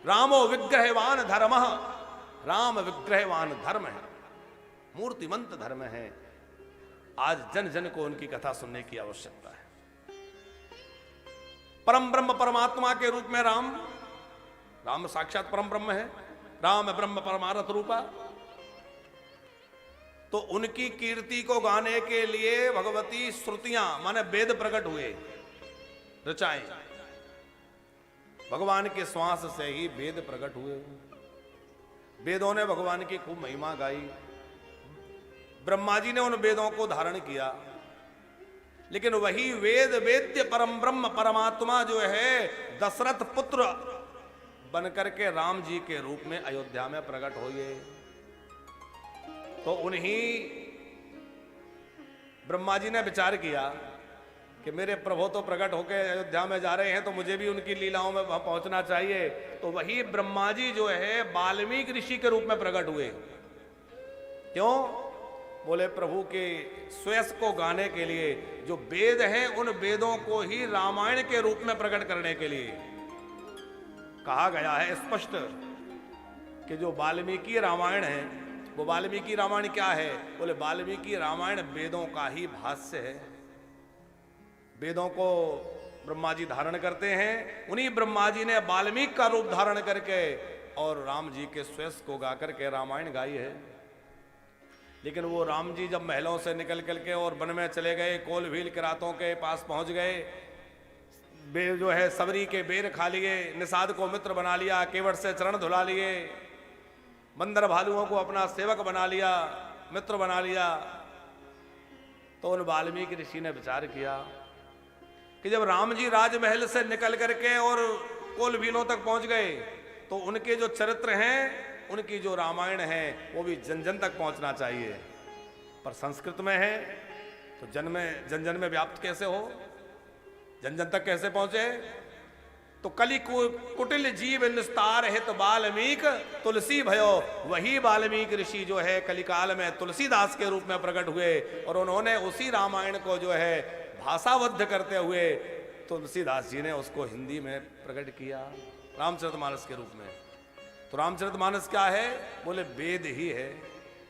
रामो विग्रहवान धर्म, राम विग्रहवान धर्म है, मूर्तिमंत धर्म है। आज जन जन को उनकी कथा सुनने की आवश्यकता है। परम ब्रह्म परमात्मा के रूप में राम साक्षात परम ब्रह्म है, राम ब्रह्म परमारथ रूपा। तो उनकी कीर्ति को गाने के लिए भगवती श्रुतियां माने वेद प्रकट हुए, रचाए। भगवान के श्वास से ही वेद प्रकट हुए। वेदों ने भगवान की खूब महिमा गाई। ब्रह्मा जी ने उन वेदों को धारण किया, लेकिन वही वेद वेद्य परम ब्रह्म परमात्मा जो है दशरथ पुत्र बनकर के राम जी के रूप में अयोध्या में प्रकट हुए। तो उन्हीं ब्रह्मा जी ने विचार किया कि मेरे प्रभु तो प्रकट होकर अयोध्या में जा रहे हैं, तो मुझे भी उनकी लीलाओं में वहां पहुंचना चाहिए। तो वही ब्रह्मा जी जो है वाल्मीकि ऋषि के रूप में प्रकट हुए। क्यों? बोले प्रभु के श्वेस को गाने के लिए, जो वेद हैं उन वेदों को ही रामायण के रूप में प्रकट करने के लिए कहा गया है स्पष्ट कि जो वाल्मीकि रामायण है, वो वाल्मीकि रामायण क्या है? बोले वाल्मीकि रामायण वेदों का ही भाष्य है। वेदों को ब्रह्मा जी धारण करते हैं, उन्हीं ब्रह्मा जी ने वाल्मीकि का रूप धारण करके और राम जी के श्वेस को गा करके रामायण गाई है। लेकिन वो राम जी जब महलों से निकल करके और वन में चले गए, कोल भील किरातों के पास पहुंच गए, जो है सबरी के बेर खा लिए, निषाद को मित्र बना लिया, केवट से चरण धुला लिए, बंदर भालुओं को अपना सेवक बना लिया, मित्र बना लिया। तो उन वाल्मीकि ऋषि ने विचार किया कि जब राम जी राजमहल से निकल करके और कोल भीलों तक पहुंच गए, तो उनके जो चरित्र हैं, उनकी जो रामायण है, वो भी जन जन तक पहुंचना चाहिए। पर संस्कृत में है तो जन जन में व्याप्त कैसे हो, जन जन तक कैसे पहुंचे? तो कलि कुटिल जीव निस्तार हित वाल्मीकि तुलसी भयो। वही वाल्मीकि ऋषि जो है कलिकाल में तुलसीदास के रूप में प्रकट हुए और उन्होंने उसी रामायण को जो है भाषाबद्ध करते हुए तुलसीदास जी ने उसको हिंदी में प्रकट किया रामचरितमानस के रूप में। तो रामचरितमानस क्या है? बोले वेद ही है।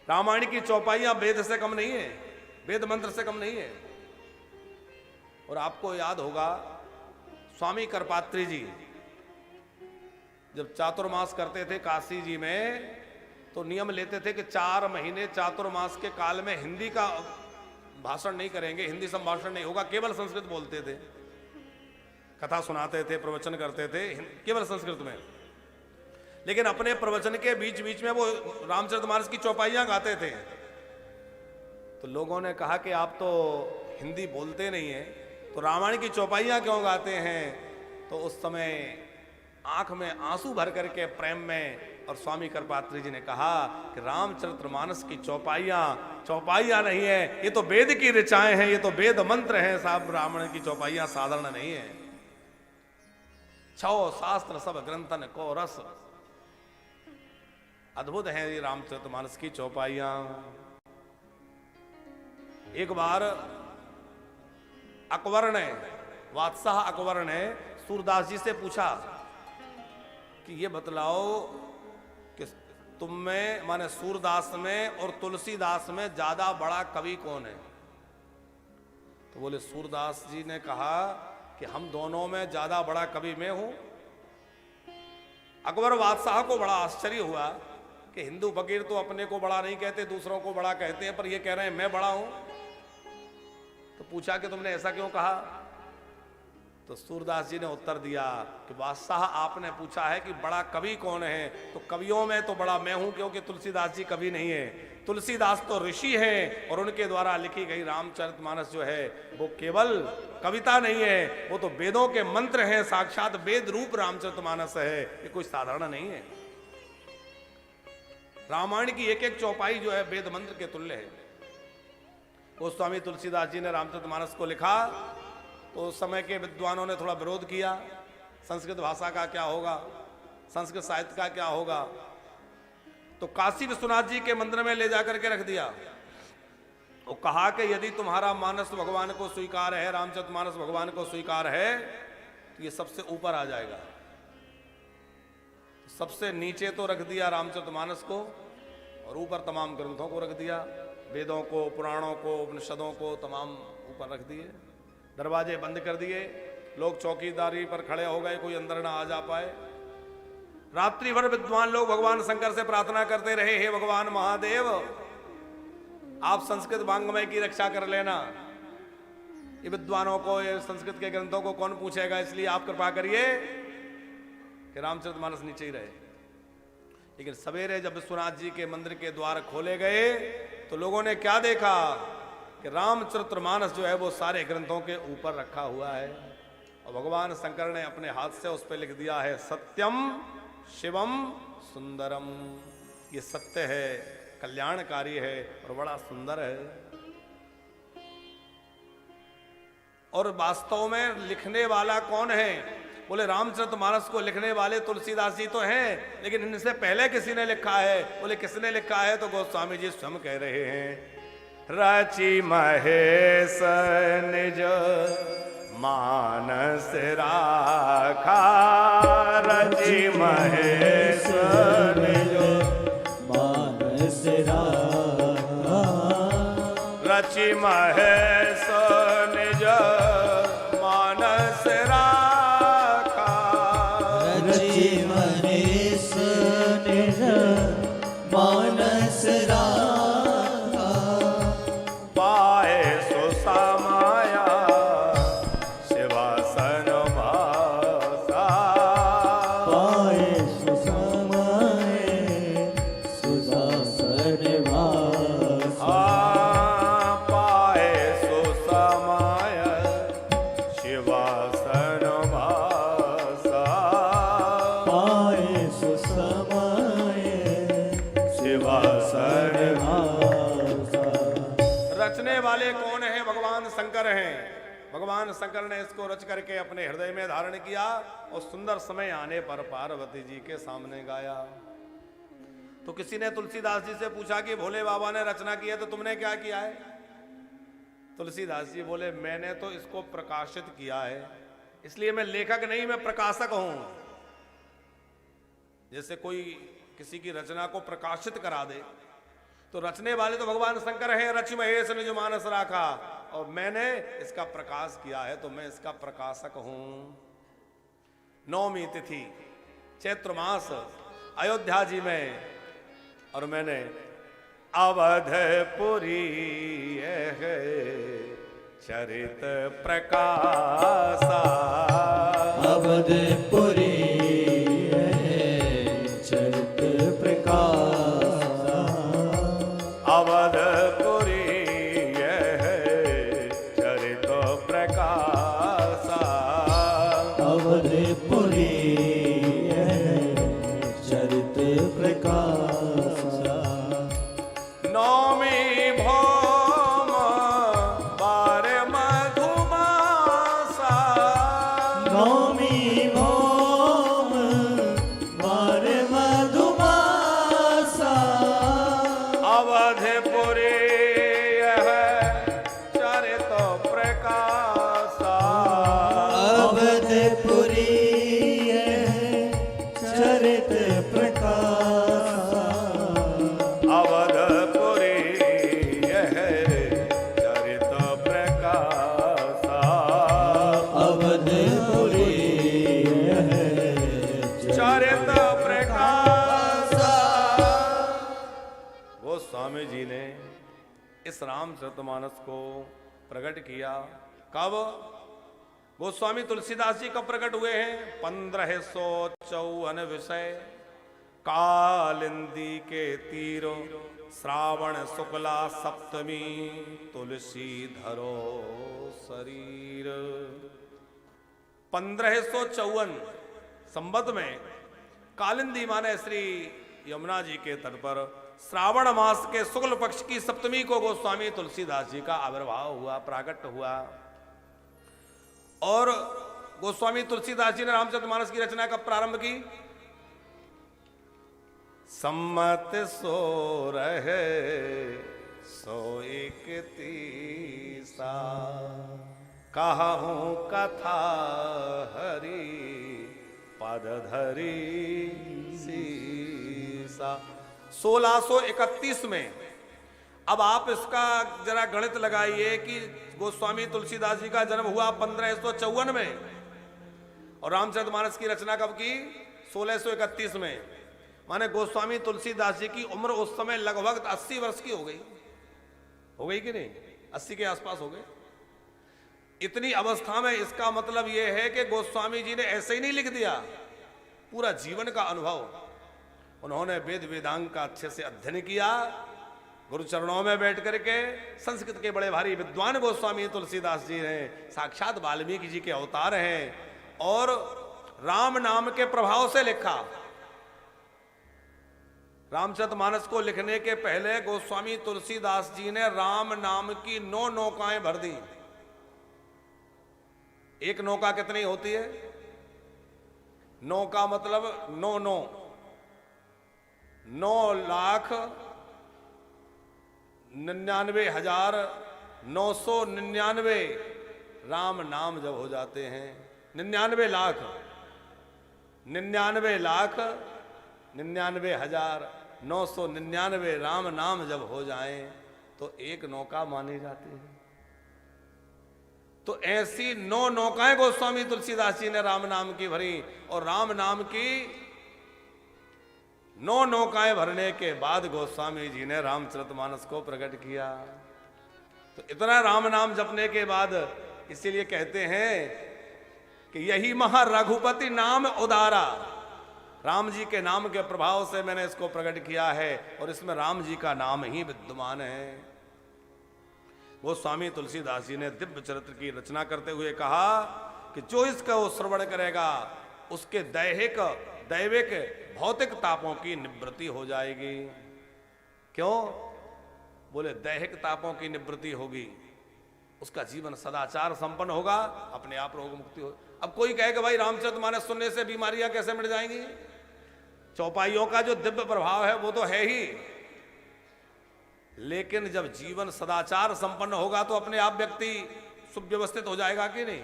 रामायण की चौपाइयां वेद से कम नहीं है, वेद मंत्र से कम नहीं है। और आपको याद होगा स्वामी करपात्री जी जब चातुर्मास करते थे काशी जी में, तो नियम लेते थे कि 4 महीने चातुर्मास के काल में हिंदी का भाषण नहीं करेंगे, हिंदी संभाषण नहीं होगा, केवल संस्कृत बोलते थे। कथा सुनाते थे, प्रवचन करते थे केवल संस्कृत में। लेकिन अपने प्रवचन के बीच बीच में वो रामचरितमानस की चौपाइयां गाते थे। तो लोगों ने कहा कि आप तो हिंदी बोलते नहीं हैं, तो रामायण की चौपाइयां क्यों गाते हैं? तो उस समय आंख में आंसू भर करके प्रेम में और स्वामी करपात्री जी ने कहा कि रामचरितमानस की चौपाइयां नहीं है, ये तो वेद की ऋचाएं हैं, ये तो वेद मंत्र हैं साहब। रामायण की चौपाइयां साधारण नहीं है। 6 शास्त्र सब ग्रंथन को रस, अद्भुत है ये रामचरितमानस की चौपाइयां। एक बार अकबर ने, बादशाह अकबर ने सूरदास जी से पूछा कि ये बतलाओ कि तुम में माने सूरदास में और तुलसीदास में ज्यादा बड़ा कवि कौन है? तो बोले सूरदास जी ने कहा कि हम दोनों में ज्यादा बड़ा कवि मैं हूं। अकबर बादशाह को बड़ा आश्चर्य हुआ कि हिंदू फकीर तो अपने को बड़ा नहीं कहते, दूसरों को बड़ा कहते हैं, पर ये कह रहे हैं मैं बड़ा हूं। तो पूछा कि तुमने ऐसा क्यों कहा? तो सूरदास जी ने उत्तर दिया कि बादशाह आपने पूछा है कि बड़ा कवि कौन है, तो कवियों में तो बड़ा मैं हूं, क्योंकि तुलसीदास जी कवि नहीं है। तुलसीदास तो ऋषि हैं और उनके द्वारा लिखी गई रामचरितमानस जो है वो केवल कविता नहीं है, वो तो वेदों के मंत्र हैं, साक्षात वेद रूप रामचरितमानस है, ये कोई साधारण नहीं है। रामायण की एक एक चौपाई जो है वेद मंत्र के तुल्य है। वो स्वामी तुलसीदास जी ने रामचरितमानस को लिखा तो उस समय के विद्वानों ने थोड़ा विरोध किया, संस्कृत भाषा का क्या होगा, संस्कृत साहित्य का क्या होगा। तो काशी विश्वनाथ जी के मंदिर में ले जाकर के रख दिया। वो कहा कि यदि तुम्हारा मानस भगवान को स्वीकार है, रामचरितमानस भगवान को स्वीकार है, तो ये सबसे ऊपर आ जाएगा। सबसे नीचे तो रख दिया रामचरितमानस को और ऊपर तमाम ग्रंथों को रख दिया, वेदों को, पुराणों को, उपनिषदों को तमाम ऊपर रख दिए, दरवाजे बंद कर दिए, लोग चौकीदारी पर खड़े हो गए, कोई अंदर ना आ जा पाए। रात्रि भर विद्वान लोग भगवान शंकर से प्रार्थना करते रहे, हे भगवान महादेव आप संस्कृत वांग्मय की रक्षा कर लेना, ये विद्वानों को, ये संस्कृत के ग्रंथों को कौन पूछेगा, इसलिए आप कृपा करिए कि रामचरितमानस नीचे ही रहे। लेकिन सवेरे जब विश्वनाथ जी के मंदिर के द्वार खोले गए तो लोगों ने क्या देखा कि रामचरितमानस जो है वो सारे ग्रंथों के ऊपर रखा हुआ है और भगवान शंकर ने अपने हाथ से उस पर लिख दिया है सत्यम शिवम सुंदरम। ये सत्य है, कल्याणकारी है और बड़ा सुंदर है। और वास्तव में लिखने वाला कौन है? बोले रामचरितमानस को लिखने वाले तुलसीदास जी तो हैं, लेकिन इनसे पहले किसी ने लिखा है। बोले किसने लिखा है? तो गोस्वामी जी स्वयं कह रहे हैं, रचि महेश निज मानस राखा, रचि महेश निज मानस राखा, रचि महेश निज मानस राखा, रचि महेश निज मानस राखा, पाए सो समाया शिवासन भासा, पाए सुसमाए सुशासन वासा, पाए सो समाया शिवासन भासा, पाए सुसमाए शिवासन वासा। रचने वाले कौन है? भगवान शंकर हैं। भगवान शंकर ने इसको रच करके अपने हृदय में धारण किया और सुंदर समय आने पर पार्वती जी के सामने गाया। तो किसी ने तुलसीदास जी से पूछा कि भोले बाबा ने रचना की है तो तुमने क्या किया है? तुलसीदास जी बोले मैंने तो इसको प्रकाशित किया है, इसलिए मैं लेखक नहीं, मैं प्रकाशक हूं। जैसे कोई किसी की रचना को प्रकाशित करा दे, तो रचने वाले तो भगवान शंकर हैं, रचि महेश निज मानस राखा, और मैंने इसका प्रकाश किया है तो मैं इसका प्रकाशक हूं। नौमी तिथि चैत्र मास अयोध्या जी में, और मैंने अवधपुरी है चरित प्रकाशा, अवधपुरी है चरित प्रकाशा, अवधपुरी है चरित प्रकाशा, अवधपुरी है चरित प्रकाशा। नौमी भौम बार मधुमासा, नौमी भौम बार मधुमासा, अवधपुरी है चरित प्रकाशा, अवधपुरी है चरित प्रकाशा, अवधपुरी है चरित प्रकाशा, अवधपुरी है चरित प्रकाशा। वो स्वामी जी ने इस रामचरितमानस को प्रकट किया। कब? गोस्वामी तुलसीदास जी कब प्रकट हुए हैं? 1554 विषय कालिंदी के तीर श्रावण शुक्ला सप्तमी तुलसी धरो शरीर। 1554 संवत में कालिंदी माने श्री यमुना जी के तट पर श्रावण मास के शुक्ल पक्ष की सप्तमी को गोस्वामी तुलसीदास जी का आविर्भाव हुआ, प्राकट हुआ। और गोस्वामी तुलसीदास जी ने रामचरितमानस की रचना कब प्रारंभ की? सम्मत सो रहे सो इकतीसा, कहूं कथा हरि पद धरी ऐसा 1631 में। अब आप इसका जरा गणित लगाइए कि गोस्वामी तुलसीदास जी का जन्म हुआ 1554 में और रामचरितमानस की रचना कब की? 1631 में। माने गोस्वामी तुलसीदास जी की उम्र उस समय लगभग 80 वर्ष की हो गई कि नहीं? 80 के आसपास हो गए। इतनी अवस्था में इसका मतलब यह है कि गोस्वामी जी ने ऐसे ही नहीं लिख दिया, पूरा जीवन का अनुभव उन्होंने वेद वेदांग का अच्छे से अध्ययन किया। गुरु चरणों में बैठ करके संस्कृत के बड़े भारी विद्वान गोस्वामी तुलसीदास जी हैं, साक्षात वाल्मीकि जी के अवतार हैं और राम नाम के प्रभाव से लिखा। रामचरितमानस को लिखने के पहले गोस्वामी तुलसीदास जी ने राम नाम की 9 नौकाएं भर दी। एक नौका कितनी होती है? नौका मतलब 9,99,999 राम नाम जब हो जाते हैं, 99,99,999 राम नाम जब हो जाएं तो एक नौका मानी जाती है। तो ऐसी 9 नौकाएं गोस्वामी तुलसीदास जी ने राम नाम की भरी और राम नाम की 9 नौकाएं भरने के बाद गोस्वामी जी ने रामचरितमानस को प्रकट किया। तो इतना राम नाम जपने के बाद इसीलिए कहते हैं कि यही महा रघुपति नाम उदारा, राम जी के नाम के प्रभाव से मैंने इसको प्रकट किया है और इसमें राम जी का नाम ही विद्यमान है। गोस्वामी तुलसीदास जी ने दिव्य चरित्र की रचना करते हुए कहा कि जो इसका वो श्रवण करेगा उसके दैविक भौतिक तापों की निवृत्ति हो जाएगी। क्यों? बोले दैहिक तापों की निवृत्ति होगी, उसका जीवन सदाचार संपन्न होगा, अपने आप रोग मुक्ति हो। अब कोई कहे कि भाई रामचरितमानस सुनने से बीमारियां कैसे मिट जाएंगी? चौपाइयों का जो दिव्य प्रभाव है वो तो है ही, लेकिन जब जीवन सदाचार संपन्न होगा तो अपने आप व्यक्ति सुव्यवस्थित हो जाएगा कि नहीं?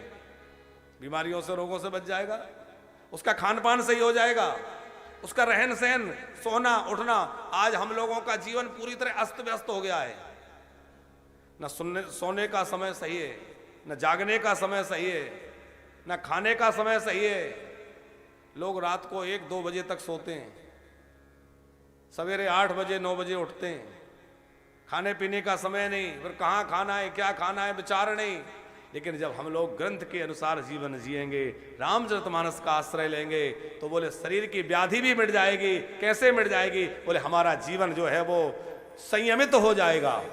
बीमारियों से, रोगों से बच जाएगा, उसका खान पान सही हो जाएगा, उसका रहन सहन, सोना उठना। आज हम लोगों का जीवन पूरी तरह अस्त व्यस्त हो गया है, न सोने का समय सही है, न जागने का समय सही है, न खाने का समय सही है। लोग रात को 1-2 बजे तक सोते हैं, सवेरे 8 बजे 9 बजे उठते हैं, खाने पीने का समय नहीं, फिर कहाँ खाना है, क्या खाना है, विचार नहीं। लेकिन जब हम लोग ग्रंथ के अनुसार जीवन जिएंगे, रामचरितमानस का आश्रय लेंगे, तो बोले शरीर की व्याधि भी मिट जाएगी। कैसे मिट जाएगी? बोले हमारा जीवन जो है वो संयमित हो जाएगा।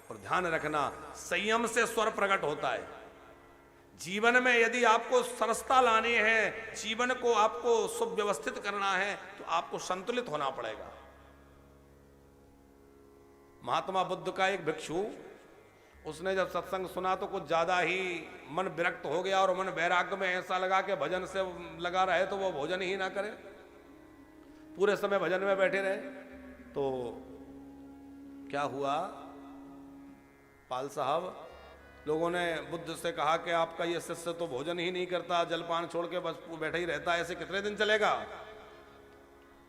और ध्यान रखना, संयम से स्वर प्रकट होता है। जीवन में यदि आपको सरसता लानी है, जीवन को आपको सुव्यवस्थित करना है, तो आपको संतुलित होना पड़ेगा। महात्मा बुद्ध का एक भिक्षु, उसने जब सत्संग सुना तो कुछ ज्यादा ही मन विरक्त हो गया और मन वैराग्य में ऐसा लगा कि भजन से लगा रहे तो वो भोजन ही ना करे, पूरे समय भजन में बैठे रहे। तो क्या हुआ, पाल साहब, लोगों ने बुद्ध से कहा कि आपका ये शिष्य तो भोजन ही नहीं करता, जलपान छोड़ के बस बैठा ही रहता है, ऐसे कितने दिन चलेगा?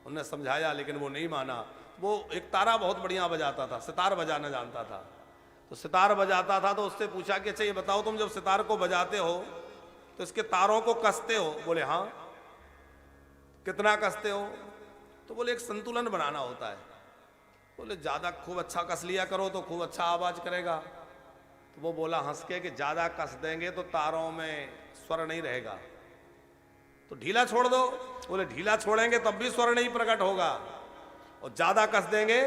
उन्होंने समझाया लेकिन वो नहीं माना। वो एक तारा बहुत बढ़िया बजाता था, सितार बजाना जानता था, तो सितार बजाता था। तो उससे पूछा कि अच्छा ये बताओ, तुम जब सितार को बजाते हो तो इसके तारों को कसते हो? बोले हाँ। कितना कसते हो? तो बोले एक संतुलन बनाना होता है। बोले ज्यादा खूब अच्छा कस लिया करो तो खूब अच्छा आवाज करेगा। तो वो बोला हंस के कि ज्यादा कस देंगे तो तारों में स्वर नहीं रहेगा, तो ढीला छोड़ दो। बोले ढीला छोड़ेंगे तब भी स्वर नहीं प्रकट होगा, और ज्यादा कस देंगे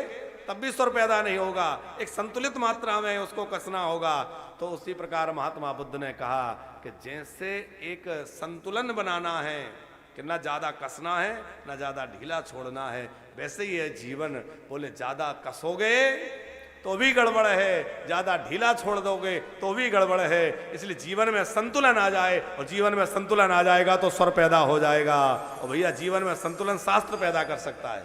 तब भी स्वर पैदा नहीं होगा। एक संतुलित मात्रा में उसको कसना होगा। तो उसी प्रकार महात्मा बुद्ध ने कहा कि जैसे एक संतुलन बनाना है कि ना ज्यादा कसना है ना ज्यादा ढीला छोड़ना है, वैसे ही है जीवन। बोले ज्यादा कसोगे तो भी गड़बड़ है, ज्यादा ढीला छोड़ दोगे तो भी गड़बड़ है। इसलिए जीवन में संतुलन आ जाए, और जीवन में संतुलन आ जाएगा तो स्वर पैदा हो जाएगा। और भैया जीवन में संतुलन शास्त्र पैदा कर सकता है।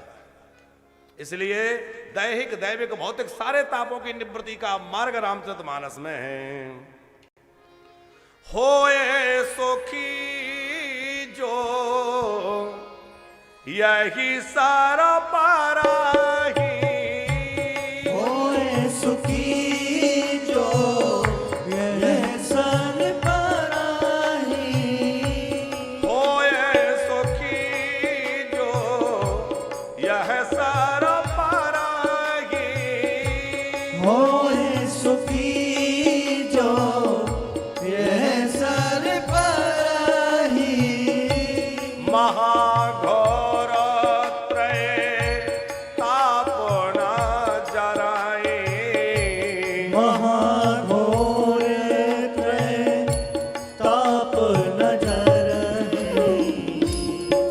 इसलिए दैहिक दैविक भौतिक सारे तापों की निवृत्ति का मार्ग रामचरितमानस में है। होए सुखी जो यही सर पाराही होए सुखी जो यह सर पराही होए सुखी जो यह सर पाराही होए सुखी जो यह सर पराही महाघोर त्रय ताप न जराए महाघोर त्रय ताप न जरहि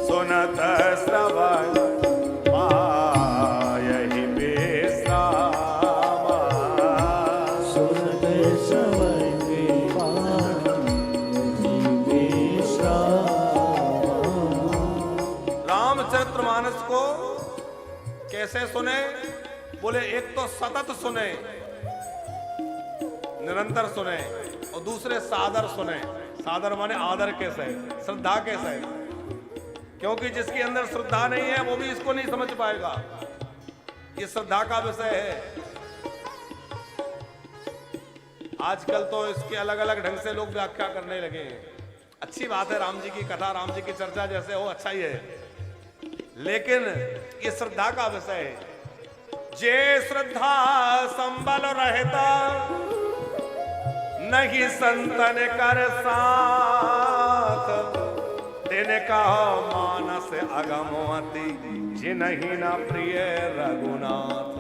सुनत श्रवण पायहि विश्रामा सुनत श्रवण रामचरितमानस को कैसे सुने? बोले एक तो सतत सुने, निरंतर सुने, और दूसरे सादर सुने। सादर माने आदर के सहित, श्रद्धा के सहित। क्योंकि जिसके अंदर श्रद्धा नहीं है वो भी इसको नहीं समझ पाएगा। ये श्रद्धा का विषय है। आजकल तो इसके अलग अलग ढंग से लोग व्याख्या करने लगे हैं। अच्छी बात है, राम जी की कथा, राम जी की चर्चा जैसे हो अच्छा ही है, लेकिन ये श्रद्धा का विषय है। जे श्रद्धा संबल रहता नहीं संतन कर साथ, तेने कहा मानस अगमवती जिन्हीं ना प्रिय रघुनाथ।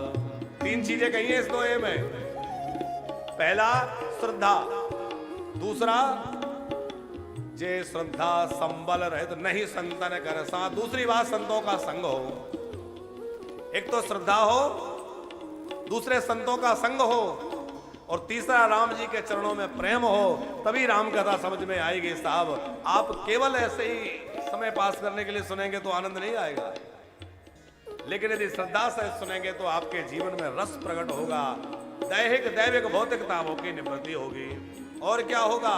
तीन चीजें कही है इस दोहे में। पहला श्रद्धा, दूसरा जे श्रद्धा संबल रहे तो नहीं संतन कर साथ, दूसरी बात संतों का संग हो। एक तो श्रद्धा हो, दूसरे संतों का संग हो, और तीसरा राम जी के चरणों में प्रेम हो, तभी राम कथा समझ में आएगी। साहब आप केवल ऐसे ही समय पास करने के लिए सुनेंगे तो आनंद नहीं आएगा, लेकिन यदि श्रद्धा से सुनेंगे तो आपके जीवन में रस प्रकट होगा, दैहिक दैविक भौतिक तापों की निवृत्ति होगी। और क्या होगा?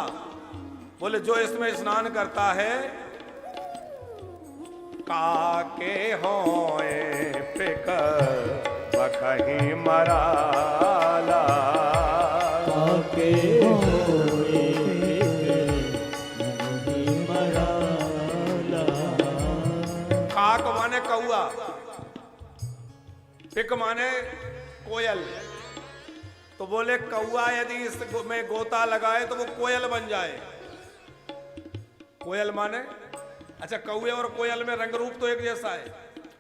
बोले जो इसमें स्नान करता है, काके होए पिक बकही मराला, काके होए नहीं मराला। काक माने कौआ, पिक माने कोयल। तो बोले कौआ यदि इसमें गोता लगाए तो वो कोयल बन जाए। कोयल माने, अच्छा कौए और कोयल में रंग रूप तो एक जैसा है,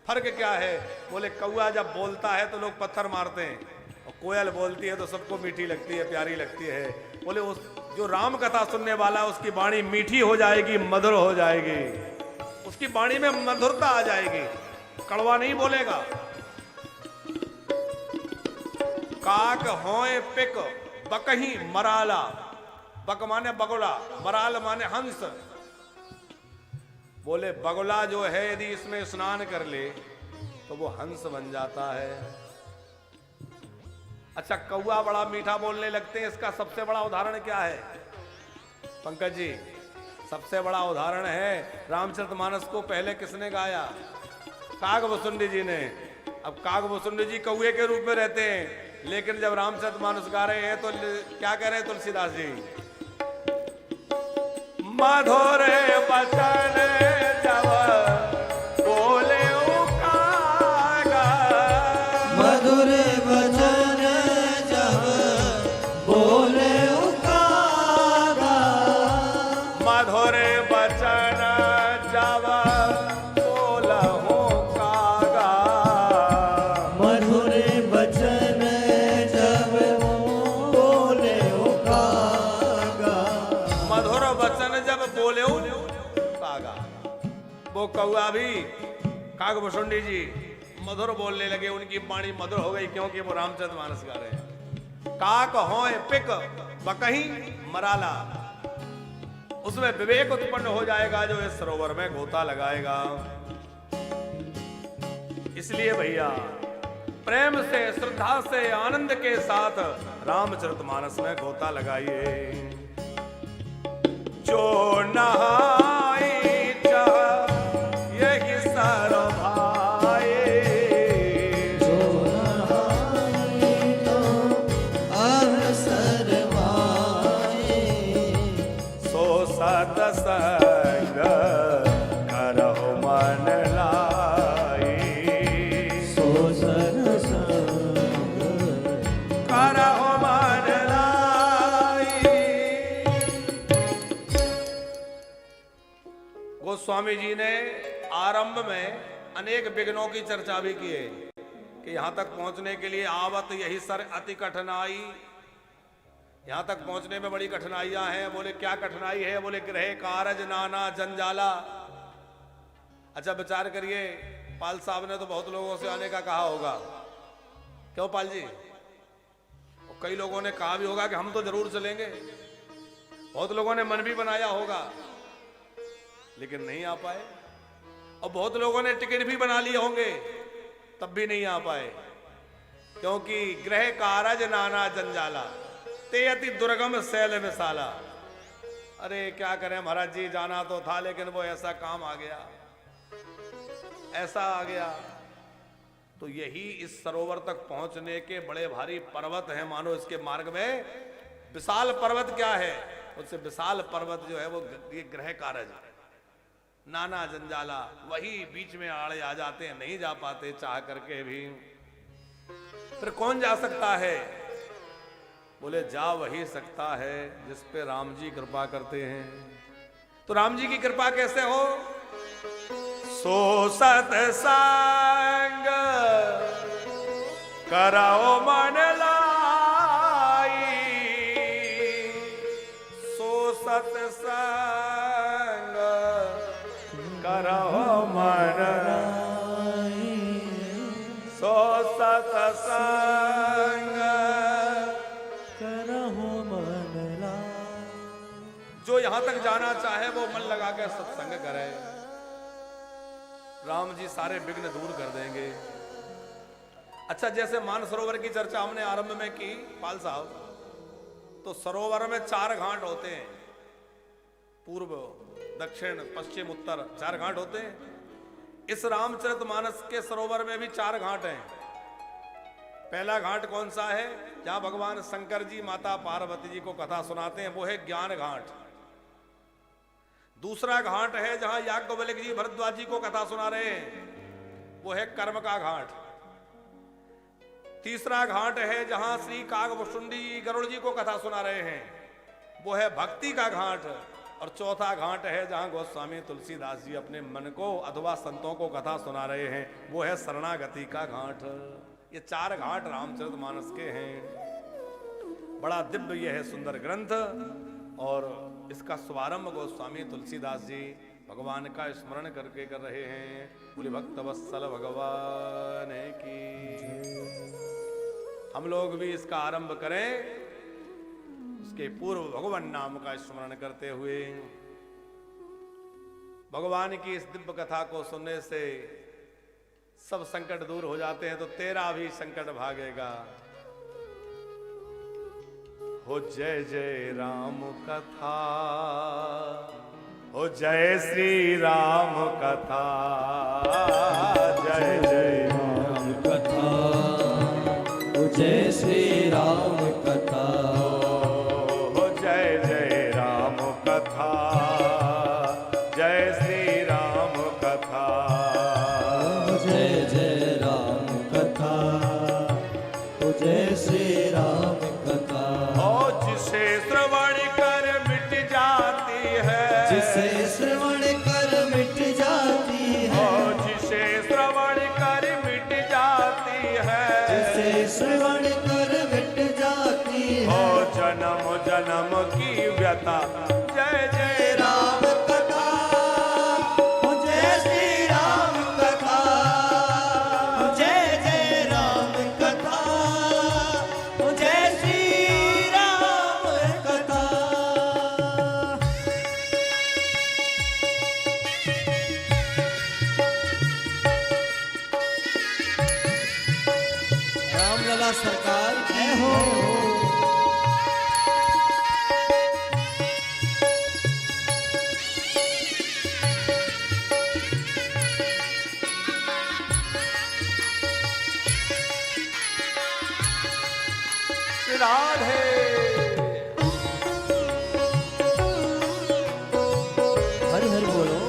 फर्क क्या है? बोले कौआ जब बोलता है तो लोग पत्थर मारते हैं, और कोयल बोलती है तो सबको मीठी लगती है, प्यारी लगती है। बोले उस जो राम कथा सुनने वाला है उसकी वाणी मीठी हो जाएगी, मधुर हो जाएगी, उसकी वाणी में मधुरता आ जाएगी, कड़वा नहीं बोलेगा। काक होए पिक बकही मराला, बक माने बगुला, मराल माने हंस। बोले बगुला जो है यदि इसमें स्नान कर ले तो वो हंस बन जाता है। अच्छा कौआ बड़ा मीठा बोलने लगते हैं, इसका सबसे बड़ा उदाहरण क्या है पंकज जी? सबसे बड़ा उदाहरण है रामचरितमानस को पहले किसने गाया? कागभूषुंडी जी ने। अब कागभूषुंडी जी कौए के रूप में रहते हैं, लेकिन जब रामचरितमानस गा रहे हैं तो क्या कह रहे हैं तुलसीदास जी? मधुर बचन जब बोले कागा, मधुर वचन जब बोले कागा, मधुर बचन जब बोलहु कागा, मधुर वचन जब बोले कागा, मधुर वचन जब बोले कागा। वो कौआ भी कागभूषुंडी जी मधुर बोलने लगे, उनकी वाणी मधुर हो गई, क्योंकि वो रामचरितमानस गा रहे हैं। काक होए पिक बकही मराला, उसमें विवेक उत्पन्न हो जाएगा जो इस सरोवर में गोता लगाएगा। इसलिए भैया प्रेम से, श्रद्धा से, आनंद के साथ रामचरितमानस में गोता लगाइए। जो नहाई चाह यही सारा गोस्वामी जी ने आरंभ में अनेक विघ्नों की चर्चा भी की है कि यहां तक पहुंचने के लिए आवत यही सर अति कठिनाई, यहां तक पहुंचने में बड़ी कठिनाइयां हैं। बोले क्या कठिनाई है? बोले गृह कारज नाना जंजाला। अच्छा विचार करिए, पाल साहब ने तो बहुत लोगों से आने का कहा होगा, क्यों पाल जी? और कई लोगों ने कहा भी होगा कि हम तो जरूर चलेंगे, बहुत लोगों ने मन भी बनाया होगा लेकिन नहीं आ पाए, और बहुत लोगों ने टिकट भी बना लिए होंगे तब भी नहीं आ पाए, क्योंकि गृह कारज नाना जंजाला ते अति दुर्गम शैल मिसाला। अरे क्या करें महाराज जी, जाना तो था लेकिन वो ऐसा काम आ गया, ऐसा आ गया। तो यही इस सरोवर तक पहुंचने के बड़े भारी पर्वत हैं। मानो इसके मार्ग में विशाल पर्वत क्या है, उससे विशाल पर्वत जो है वो ये गृह कारज नाना जंजाला, वही बीच में आड़े आ जाते हैं, नहीं जा पाते चाह करके भी। फिर कौन जा सकता है? बोले जा वही सकता है जिस पे राम जी कृपा करते हैं। तो राम जी की कृपा कैसे हो? सो सत्संग कराओ मन लाई, सो सत्संग कराओ मन लाई, सो सत्संग करहो मन लाई। जो यहां तक जाना चाहे वो मन लगा के सत्संग करे, राम जी सारे विघ्न दूर कर देंगे। अच्छा जैसे मानसरोवर की चर्चा हमने आरंभ में की पाल साहब, तो सरोवर में 4 घाट होते हैं, पूर्व दक्षिण पश्चिम उत्तर 4 घाट होते हैं। इस रामचरितमानस के सरोवर में भी 4 घाट हैं। पहला घाट कौन सा है? जहां भगवान शंकर जी माता पार्वती जी को कथा सुनाते हैं, वो है ज्ञान घाट। दूसरा घाट है जहां याज्ञवल्क्य जी भरद्वाज जी को कथा सुना रहे हैं, वो है कर्म का घाट। तीसरा घाट है जहां श्री कागभुषुंडी गरुड़ जी को कथा सुना रहे हैं, वो है भक्ति का घाट। और चौथा घाट है जहां गोस्वामी तुलसीदास जी अपने मन को अथवा संतों को कथा सुना रहे हैं, वो है शरणागति का घाट। ये 4 घाट रामचरितमानस के हैं। बड़ा दिव्य यह है सुंदर ग्रंथ, और इसका शुभारंभ गोस्वामी तुलसीदास जी भगवान का स्मरण करके कर रहे हैं। बोले भक्त वत्सल भगवान की। हम लोग भी इसका आरंभ करें, उसके पूर्व भगवान नाम का स्मरण करते हुए। भगवान की इस दिव्य कथा को सुनने से सब संकट दूर हो जाते हैं, तो तेरा भी संकट भागेगा। हो जय जय राम कथा, हो जय श्री राम कथा, जय जय राम कथा, हो जय श्री राम कथा, हो जय जय राम कथा, जय श्री राम कथा, जय जय राम कथा, हो जय श्री राम कथा। जिसे श्रवण कर मिट जाती है, जिसे श्रवण कर मिट जाती है, जिसे श्रवण कर मिट जाती है, जिसे श्रवण कर मिट जाती है, जन्म जन्म की व्यथा। जय जय राम कथा, हो जय श्री राम कथा, हो जय जय राम कथा, हो जय श्री राम कथा। रामलला सरकार जय हो। राधे हरि हरि बोलो।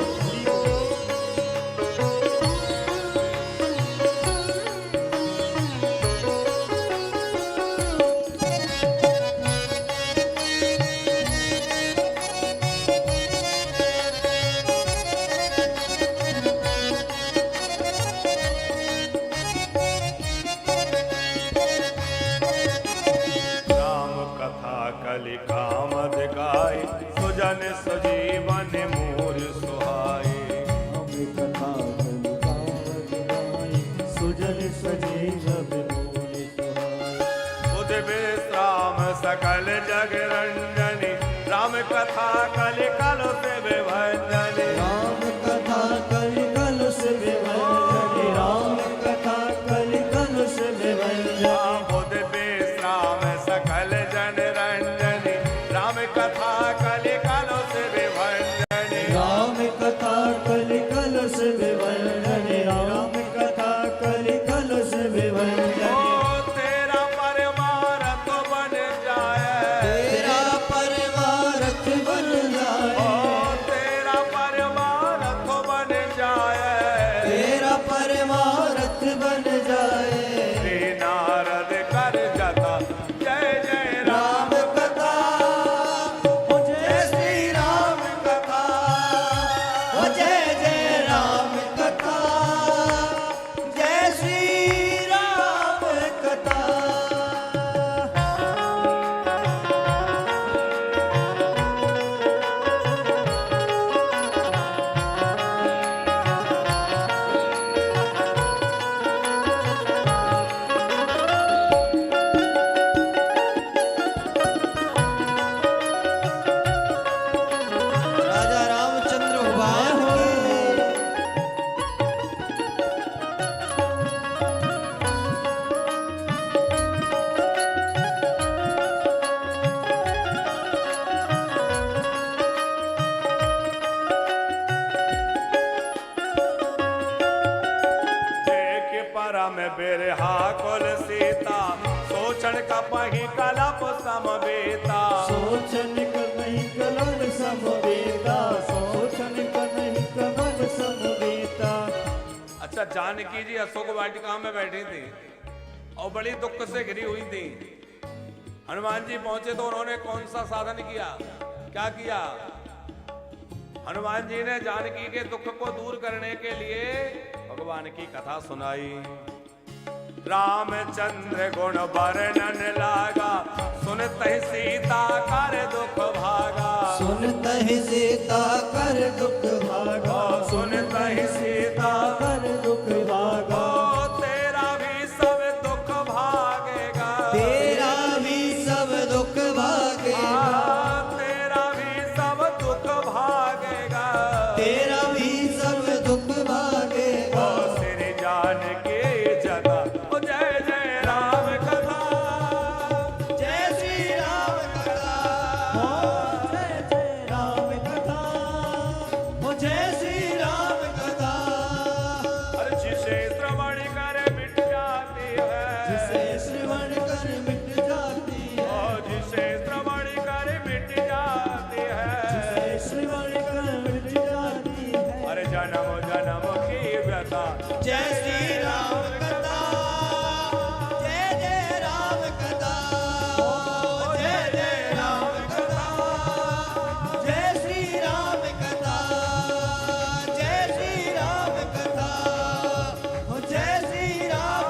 मंगल सजे जब मोर सुहाए। बुध विश्राम सकल जग रंजनी, राम कथा कलि कलुष विभंजनी। राम कथा कलि कलुष विभंजनी, राम कथा कलि कलुष विभंजनी। बुध विश्राम सकल जन रंजनी, राम कथा कलि कलुष विभंजनी। राम कथा कलि कलुष विभंजनी, राम कथा कलि कलुष विभंजनी। ओ तेरा परमारथ बन जाए, तेरा परमारथ बन जाए, ओ तेरा परमारथ बन जाए। तेरा परमारथ बन जाए। श्री नारद कर जता जय जय राम। राम कथा हो जय श्री राम कथा, हो जय जय राम कथा, जय श्री राम कथा। राजा रामचंद्र भगवान की देख परम बिरहा कुल सीता, सोचन का पही कलप समवेता। सोचन कहीं कलन समवेता, सोचन कहीं कलन समवेता। अच्छा, जानकी जी अशोक वाटिका में बैठी थी और बड़ी दुख से घिरी हुई थी। हनुमान जी पहुंचे तो उन्होंने कौन सा साधन किया, क्या किया? हनुमान जी ने जानकी के दुख को दूर करने के लिए भगवान की कथा सुनाई। रामचंद्र गुण वर्णन लागा, सुनते सीता कर दुख भागा। सुनते ही सीता कर दुख भागा, सुनते ही सीता कर दुख भागा। ओ तेरा भी सब दुख भागेगा, तेरा भी सब दुख भागेगा, तेरा भी सब दुख भागेगा। तेरा भी सब दुख भागेगा। ओ श्री जानकी जता ओ जय जय राम कथा, जय श्री राम कथा, हो जय जय राम कथा, हो जय श्री राम कथा। अरे जिसे श्रवण कर मिट जाती है, जिसे श्रवण कर मिट जाती है, ओ जिसे श्रवण कर मिट जाती है। जिसे श्रवण कर मिट जाती है। अरे जन्म जन्म की व्यथा, जय श्री राम कथा, जय जय राम कथा, हो जय जय राम कथा, जय श्री राम कथा, जय श्री राम कथा, हो जय श्री राम।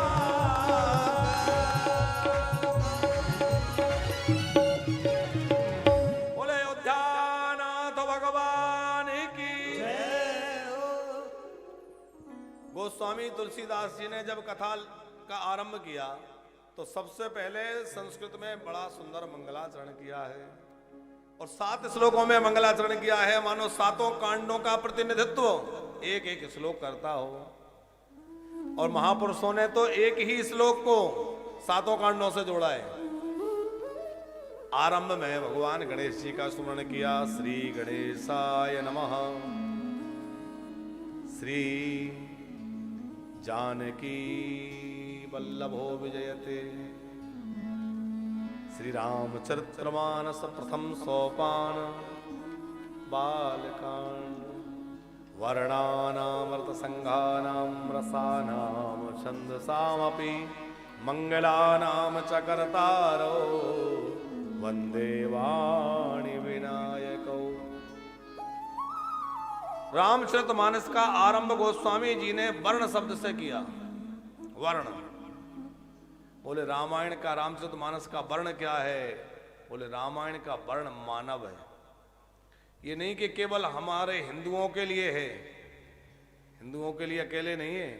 बोले अयोध्यानाथ भगवान की। जय हो। गोस्वामी तुलसीदास जी ने जब कथा का आरंभ किया तो सबसे पहले संस्कृत में बड़ा सुंदर मंगलाचरण किया है और 7 श्लोकों में मंगलाचरण किया है, मानो 7 कांडों का प्रतिनिधित्व एक एक श्लोक करता हो। और महापुरुषों ने तो एक ही श्लोक को 7 कांडों से जोड़ा है। आरंभ में भगवान गणेश जी का स्मरण किया, श्री गणेशाय नमः। श्री जानकी वल्लभो विजयते। श्री रामचरितमानस प्रथम सोपान बालकांड। वर्णानामर्थ संघानां रसानां छंदसामपि मंगलानां च कर्तारो वंदे वाणी विनायको। रामचरितमानस का आरंभ गोस्वामी जी ने वर्ण शब्द से किया। वर्ण बोले रामायण का, रामचरितमानस का वर्ण क्या है? बोले रामायण का वर्ण मानव है। ये नहीं कि केवल हमारे हिंदुओं के लिए है, हिंदुओं के लिए अकेले नहीं है,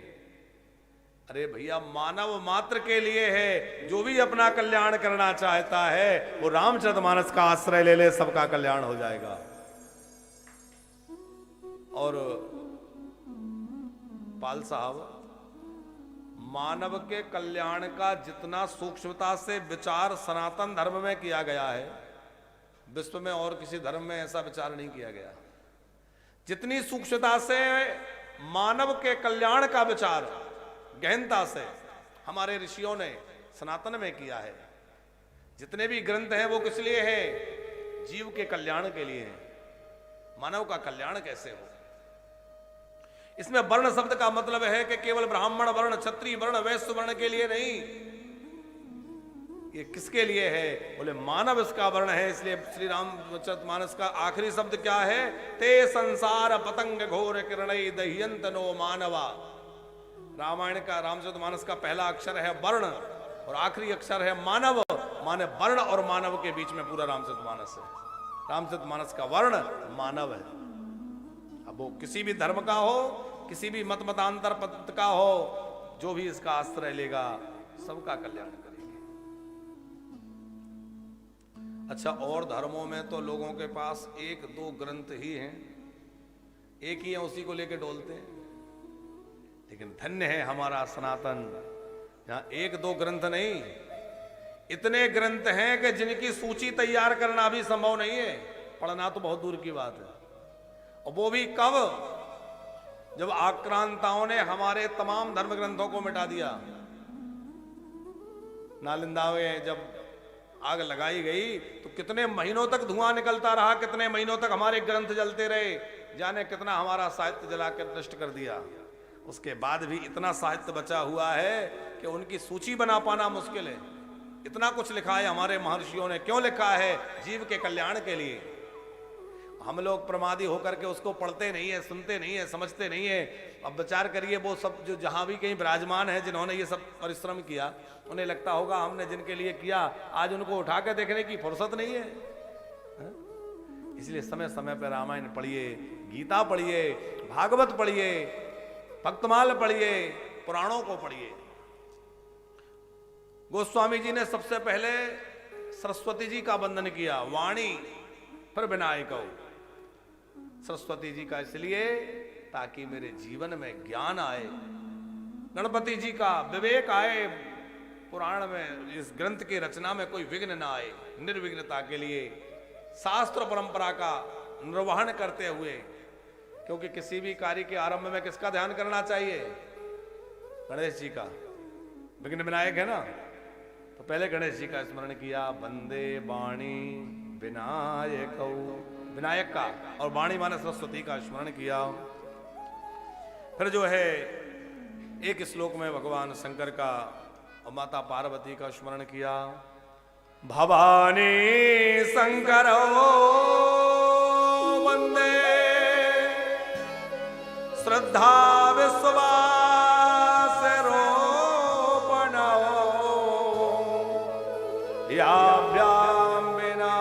अरे भैया, मानव मात्र के लिए है। जो भी अपना कल्याण करना चाहता है वो रामचरितमानस का आश्रय ले ले, सबका कल्याण हो जाएगा। और पाल साहब, मानव के कल्याण का जितना सूक्ष्मता से विचार सनातन धर्म में किया गया है, विश्व में और किसी धर्म में ऐसा विचार नहीं किया गया। जितनी सूक्ष्मता से मानव के कल्याण का विचार गहनता से हमारे ऋषियों ने सनातन में किया है। जितने भी ग्रंथ हैं वो किस लिए हैं? जीव के कल्याण के लिए हैं। मानव का कल्याण कैसे हो। इसमें वर्ण शब्द का मतलब है कि केवल ब्राह्मण वर्ण, क्षत्रिय वर्ण, वैश्य वर्ण के लिए नहीं। ये किसके लिए है? बोले मानव इसका वर्ण है। इसलिए श्री रामचरितमानस का आखिरी शब्द क्या है? ते संसार पतंग घोर किरणई दह्यंत नो मानवा। रामायण का, रामचरितमानस का पहला अक्षर है वर्ण और आखिरी अक्षर है मानव। माने वर्ण और मानव के बीच में पूरा रामचरितमानस है। रामचरितमानस का वर्ण मानव है। अब वो किसी भी धर्म का हो, किसी भी मत मतांतर पद का हो, जो भी इसका आश्रय लेगा सबका कल्याण करेंगे। अच्छा, और धर्मों में तो लोगों के पास एक दो ग्रंथ ही हैं, एक ही है, उसी को लेके डोलते हैं। लेकिन धन्य है हमारा सनातन, यहां एक दो ग्रंथ नहीं, इतने ग्रंथ हैं कि जिनकी सूची तैयार करना भी संभव नहीं है। पढ़ना तो बहुत दूर की बात है। और वो भी कब? जब आक्रांताओं ने हमारे तमाम धर्म ग्रंथों को मिटा दिया। नालंदा में जब आग लगाई गई तो कितने महीनों तक धुआं निकलता रहा, कितने महीनों तक हमारे ग्रंथ जलते रहे, जाने कितना हमारा साहित्य जला कर नष्ट कर दिया। उसके बाद भी इतना साहित्य बचा हुआ है कि उनकी सूची बना पाना मुश्किल है। इतना कुछ लिखा है हमारे महर्षियों ने। क्यों लिखा है? जीव के कल्याण के लिए। हम लोग प्रमादी होकर के उसको पढ़ते नहीं है, सुनते नहीं है, समझते नहीं है। अब विचार करिए, वो सब जो जहां भी कहीं विराजमान है, जिन्होंने ये सब परिश्रम किया, उन्हें लगता होगा हमने जिनके लिए किया आज उनको उठा के देखने की फुर्सत नहीं है। इसलिए समय समय पर रामायण पढ़िए, गीता पढ़िए, भागवत पढ़िए, भक्तमाल पढ़िए, पुराणों को पढ़िए। गोस्वामी जी ने सबसे पहले सरस्वती जी का वंदन किया, वाणी फिर विनायक। सरस्वती जी का इसलिए ताकि मेरे जीवन में ज्ञान आए, गणपति जी का विवेक आए, पुराण में इस ग्रंथ की रचना में कोई विघ्न ना आए, निर्विघ्नता के लिए शास्त्र परंपरा का निर्वहन करते हुए। क्योंकि किसी भी कार्य के आरंभ में किसका ध्यान करना चाहिए? गणेश जी का। विघ्न विनायक है ना, तो पहले गणेश जी का स्मरण किया। वंदे वाणी विनायक, विनायक का, और वाणी माने सरस्वती का स्मरण किया। फिर जो है एक श्लोक में भगवान शंकर का और माता पार्वती का स्मरण किया। भवानी शंकर वंदे श्रद्धा विश्वास रोपण याभ्याम बिना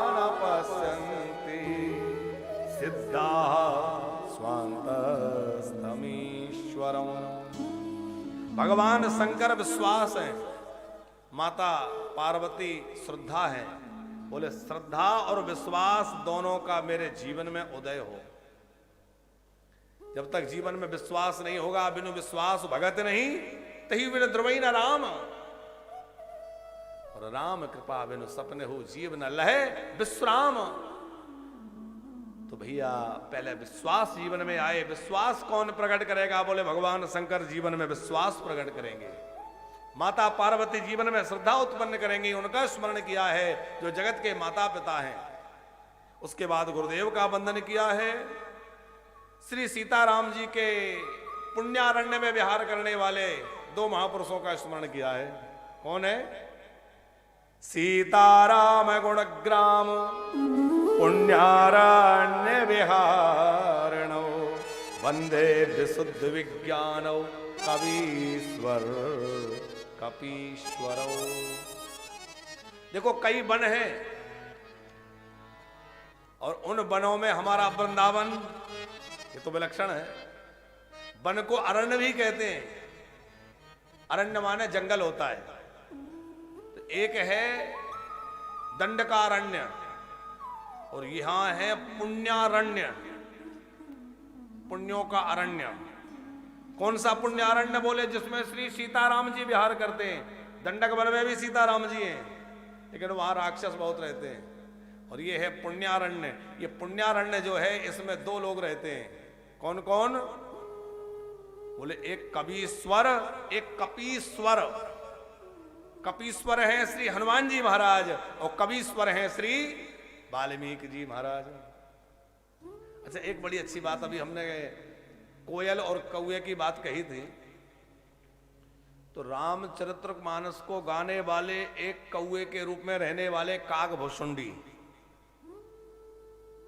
न पश्यन्ति सिद्धा स्वान्तस्तमीश्वरम्। भगवान शंकर विश्वास है, माता पार्वती श्रद्धा है। बोले श्रद्धा और विश्वास दोनों का मेरे जीवन में उदय हो। जब तक जीवन में विश्वास नहीं होगा, बिनु विश्वास भगत नहीं, तही बिन द्रवई न राम। और राम कृपा बिनु सपने हो जीव न लहे विश्राम। तो भैया पहले विश्वास जीवन में आए। विश्वास कौन प्रकट करेगा? बोले भगवान शंकर जीवन में विश्वास प्रकट करेंगे। माता पार्वती जीवन में श्रद्धा उत्पन्न करेंगी। उनका स्मरण किया है जो जगत के माता पिता हैं। उसके बाद गुरुदेव का वंदन किया है। श्री सीताराम जी के पुण्यारण्य में विहार करने वाले दो महापुरुषों का स्मरण किया है। कौन है? सीताराम गुणग्राम पुण्यारण्य विहारणो वंदे विशुद्ध विज्ञानो कवीश्वर कपीश्वरो। देखो कई वन हैं और उन वनों में हमारा वृंदावन ये तो विलक्षण है। वन को अरण्य भी कहते हैं। अरण्य माने जंगल होता है। तो एक है दंडकारण्य और यहां है पुण्यारण्य, पुण्यों का अरण्य। कौन सा पुण्यारण्य बोले? जिसमें श्री सीताराम जी विहार करते हैं। दंडक वन में भी सीताराम जी हैं, लेकिन वहां राक्षस बहुत रहते हैं। और ये है पुण्यारण्य। ये पुण्यारण्य जो है इसमें दो लोग रहते हैं। कौन कौन? बोले एक कबीश्वर, एक कपीश्वर। कपीश्वर हैं श्री हनुमान जी महाराज और कबीश्वर हैं श्री वाल्मीकि जी महाराज। अच्छा, एक बड़ी अच्छी बात अभी हमने कोयल और कौए की बात कही थी। तो रामचरितमानस को गाने वाले एक कौए के रूप में रहने वाले कागभुषुंडी,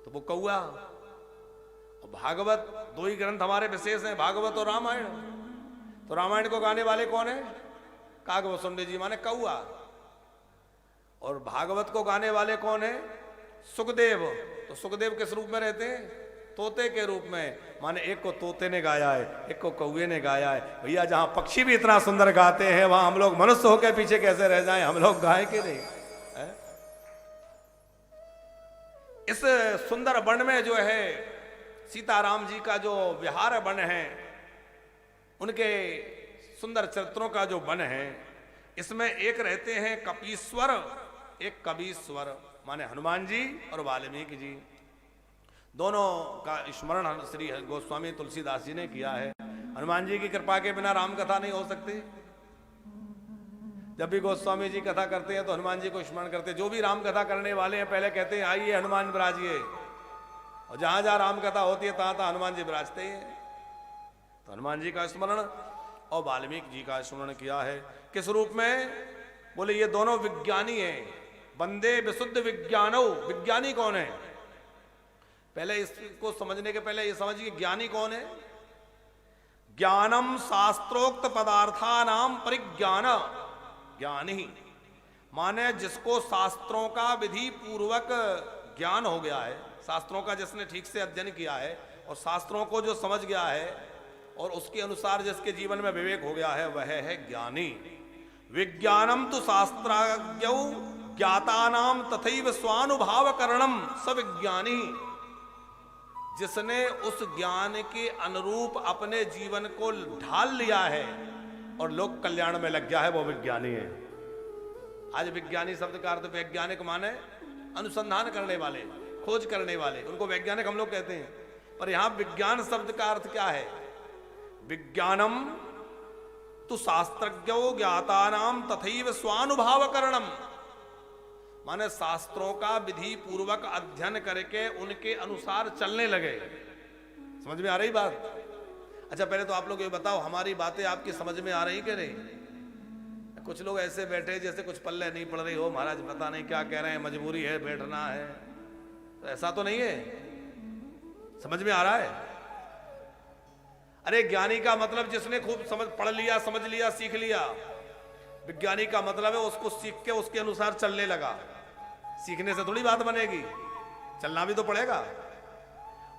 तो वो कौआ। और भागवत, दो ही ग्रंथ हमारे विशेष हैं, भागवत और रामायण। तो रामायण को गाने वाले कौन है? कागभुषुंडी जी माने कौआ। और भागवत को गाने वाले कौन है? सुखदेव। तो सुखदेव किस रूप में रहते हैं? तोते के रूप में। माने एक को तोते ने गाया है, एक को कौए ने गाया है। भैया जहां पक्षी भी इतना सुंदर गाते हैं वहां हम लोग मनुष्य होकर पीछे कैसे रह जाएं? हम लोग गाए कि नहीं है? इस सुंदर वन में जो है सीताराम जी का जो विहार वन है, उनके सुंदर चरित्रों का जो वन है, इसमें एक रहते हैं कपीश्वर, एक कबीश्वर। माने हनुमान जी और वाल्मीकि जी, दोनों का स्मरण श्री गोस्वामी तुलसीदास जी ने किया है। हनुमान जी की कृपा के बिना राम कथा नहीं हो सकती। जब भी गोस्वामी जी कथा करते हैं तो हनुमान जी को स्मरण करते हैं। जो भी राम कथा करने वाले हैं पहले कहते हैं आइए हनुमान विराजिए, और जहां जहां राम कथा होती है तहां तहां हनुमान जी विराजते हैं। तो हनुमान जी का स्मरण और वाल्मीकि जी का स्मरण किया है। किस रूप में? बोले ये दोनों विज्ञानी हैं। वंदे विशुद्ध विज्ञानो। विज्ञानी कौन है? पहले इसको समझने के पहले ये समझिए ज्ञानी कौन है। ज्ञानम शास्त्रोक्त पदार्थानाम परिज्ञान। ज्ञानी माने जिसको शास्त्रों का विधि पूर्वक ज्ञान हो गया है, शास्त्रों का जिसने ठीक से अध्ययन किया है और शास्त्रों को जो समझ गया है और उसके अनुसार जिसके जीवन में विवेक हो गया है, वह है ज्ञानी। विज्ञानम तो शास्त्राज्ञौ ज्ञातानाम तथैव स्वानुभाव करणम स विज्ञानी। जिसने उस ज्ञान के अनुरूप अपने जीवन को ढाल लिया है और लोक कल्याण में लग गया है, वो विज्ञानी है। आज विज्ञानी शब्द का अर्थ वैज्ञानिक माने अनुसंधान करने वाले, खोज करने वाले, उनको वैज्ञानिक हम लोग कहते हैं। पर यहां विज्ञान शब्द का अर्थ क्या है? विज्ञानम तु शास्त्रज्ञो ज्ञातानाम तथैव स्वानुभाव करणम। माने शास्त्रों का विधि पूर्वक अध्ययन करके उनके अनुसार चलने लगे। समझ में आ रही बात? अच्छा, पहले तो आप लोग ये बताओ, हमारी बातें आपकी समझ में आ रही कि नहीं? कुछ लोग ऐसे बैठे जैसे कुछ पल्ले नहीं पड़ रही हो, महाराज पता नहीं क्या कह रहे हैं, मजबूरी है, बैठना है। तो ऐसा तो नहीं है, समझ में आ रहा है? अरे ज्ञानी का मतलब जिसने खूब पढ़ लिया, समझ लिया, सीख लिया। विज्ञानी का मतलब है उसको सीख के उसके अनुसार चलने लगा। सीखने से थोड़ी बात बनेगी, चलना भी तो पड़ेगा।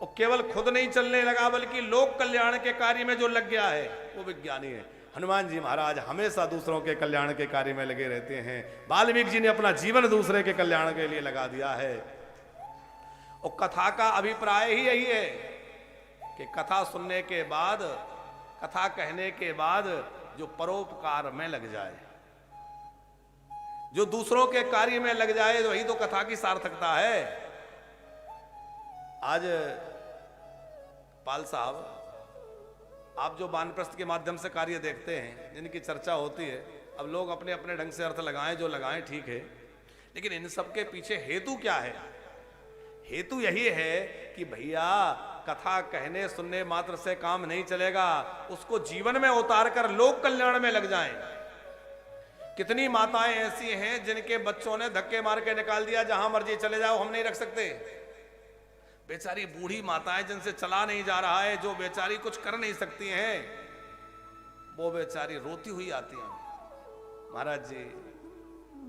और केवल खुद नहीं चलने लगा बल्कि लोक कल्याण के कार्य में जो लग गया है वो विज्ञानी है। हनुमान जी महाराज हमेशा दूसरों के कल्याण के कार्य में लगे रहते हैं। वाल्मीकि जी ने अपना जीवन दूसरे के कल्याण के लिए लगा दिया है। और कथा का अभिप्राय ही यही है कि कथा सुनने के बाद, कथा कहने के बाद जो परोपकार में लग जाए, जो दूसरों के कार्य में लग जाए, वही तो कथा की सार्थकता है। आज पाल साहब, आप जो वानप्रस्थ के माध्यम से कार्य देखते हैं, जिनकी चर्चा होती है, अब लोग अपने अपने ढंग से अर्थ लगाएं, जो लगाएं ठीक है, लेकिन इन सब के पीछे हेतु क्या है? हेतु यही है कि भैया कथा कहने सुनने मात्र से काम नहीं चलेगा, उसको जीवन में उतार कर लोक कल्याण में लग जाएं। कितनी माताएं ऐसी हैं जिनके बच्चों ने धक्के मार के निकाल दिया, जहां मर्जी चले जाओ, हम नहीं रख सकते। बेचारी बूढ़ी माताएं जिनसे चला नहीं जा रहा है, जो बेचारी कुछ कर नहीं सकती हैं, वो बेचारी रोती हुई आती हैं। महाराज जी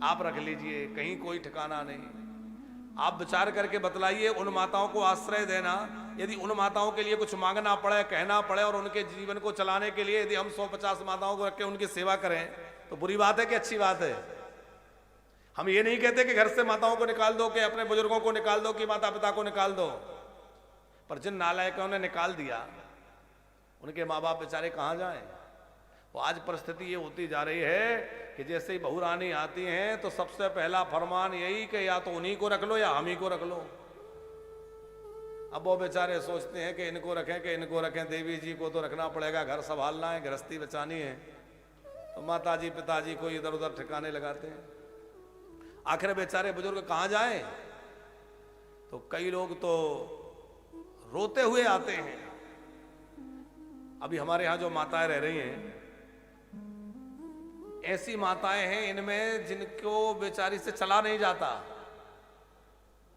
आप रख लीजिए, कहीं कोई ठिकाना नहीं। आप विचार करके बतलाइए, उन माताओं को आश्रय देना यदि उन माताओं के लिए कुछ मांगना पड़े, कहना पड़े और उनके जीवन को चलाने के लिए यदि हम 150 माताओं को रख के उनकी सेवा करें तो बुरी बात है कि अच्छी बात है? हम ये नहीं कहते कि घर से माताओं को निकाल दो, कि अपने बुजुर्गों को निकाल दो, कि माता पिता को निकाल दो, पर जिन नालायकों ने निकाल दिया उनके माँ बाप बेचारे कहाँ जाएं? वो आज परिस्थिति ये होती जा रही है कि जैसे ही बहू रानी आती हैं तो सबसे पहला फरमान यही कि या तो उन्हीं को रख लो या हम ही को रख लो। अब वो बेचारे सोचते हैं कि इनको रखें कि इनको रखें, देवी जी को तो रखना पड़ेगा, घर संभालना है, गृहस्थी बचानी है, तो माता जी पिताजी को इधर उधर ठिकाने लगाते हैं। आखिर बेचारे बुजुर्ग कहाँ जाएं? तो कई लोग तो रोते हुए आते हैं। अभी हमारे यहाँ जो माताएं रह रही हैं, ऐसी माताएं हैं इनमें जिनको बेचारी से चला नहीं जाता,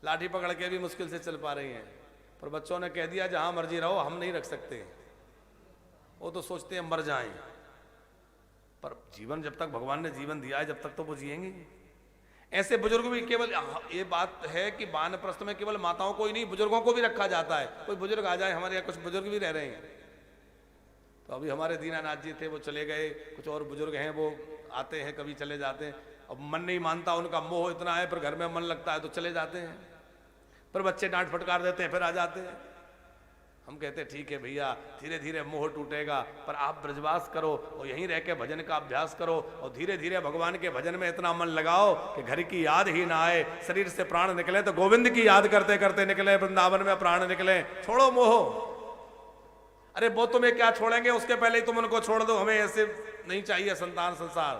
लाठी पकड़ के भी मुश्किल से चल पा रही हैं, पर बच्चों ने कह दिया जहां मर्जी रहो, हम नहीं रख सकते। वो तो सोचते हैं मर जाएं, पर जीवन जब तक भगवान ने जीवन दिया है जब तक तो वो जिएंगे। ऐसे बुजुर्ग भी केवल, ये बात है कि वानप्रस्थ में केवल माताओं को ही नहीं बुजुर्गों को भी रखा जाता है। कोई बुजुर्ग आ जाए, हमारे यहाँ कुछ बुजुर्ग भी रह रहे हैं, तो अभी हमारे दीनानाथ जी थे वो चले गए, कुछ और बुजुर्ग हैं वो आते हैं कभी चले जाते हैं। अब मन नहीं मानता, उनका मोह इतना है, पर घर में मन लगता है तो चले जाते हैं, पर बच्चे डांट फटकार देते हैं फिर आ जाते हैं। हम कहते हैं ठीक है भैया, धीरे धीरे मोह टूटेगा, पर आप ब्रजवास करो और यहीं रह के भजन का अभ्यास करो और धीरे धीरे भगवान के भजन में इतना मन लगाओ कि घर की याद ही ना आए। शरीर से प्राण निकले तो गोविंद की याद करते करते निकले, वृंदावन में प्राण निकले। छोड़ो मोह, अरे वो तुम्हें क्या छोड़ेंगे, उसके पहले ही तुम उनको छोड़ दो। हमें ऐसे नहीं चाहिए संतान संसार,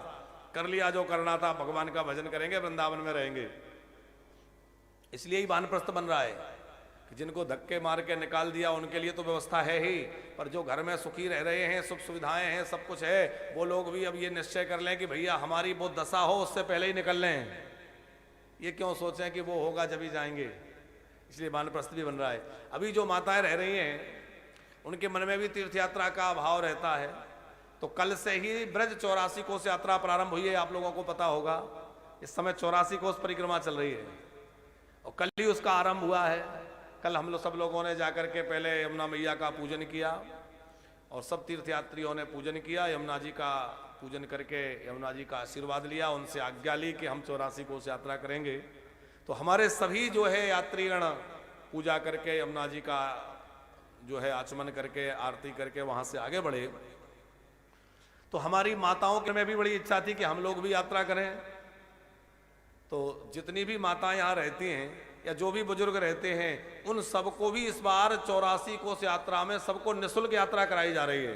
कर लिया जो करना था, भगवान का भजन करेंगे, वृंदावन में रहेंगे। इसलिए ही वानप्रस्थ बन रहा है कि जिनको धक्के मार के निकाल दिया उनके लिए तो व्यवस्था है ही, पर जो घर में सुखी रह रहे हैं, सुख सुविधाएं हैं, सब कुछ है, वो लोग भी अब ये निश्चय कर लें कि भैया हमारी वो दशा हो उससे पहले ही निकल लें। ये क्यों सोचें कि वो होगा जब ही जाएंगे, इसलिए वानप्रस्थ भी बन रहा है। अभी जो माताएं रह रही हैं उनके मन में भी तीर्थ यात्रा का भाव रहता है। तो कल से ही ब्रज 84 कोस यात्रा प्रारंभ हुई है, आप लोगों को पता होगा। इस समय 84 कोस परिक्रमा चल रही है और कल ही उसका आरंभ हुआ है। कल हम लोग सब लोगों ने जाकर के पहले यमुना मैया का पूजन किया और सब तीर्थयात्रियों ने पूजन किया, यमुना जी का पूजन करके यमुना जी का आशीर्वाद लिया, उनसे आज्ञा ली कि हम 84 कोस यात्रा करेंगे। तो हमारे सभी जो है यात्रीगण पूजा करके यमुना जी का जो है आचमन करके आरती करके वहां से आगे बढ़े। तो हमारी माताओं के में भी बड़ी इच्छा थी कि हम लोग भी यात्रा करें। तो जितनी भी माताएं यहाँ रहती हैं या जो भी बुजुर्ग रहते हैं उन सबको भी इस बार 84 कोस यात्रा में सबको निःशुल्क यात्रा कराई जा रही है।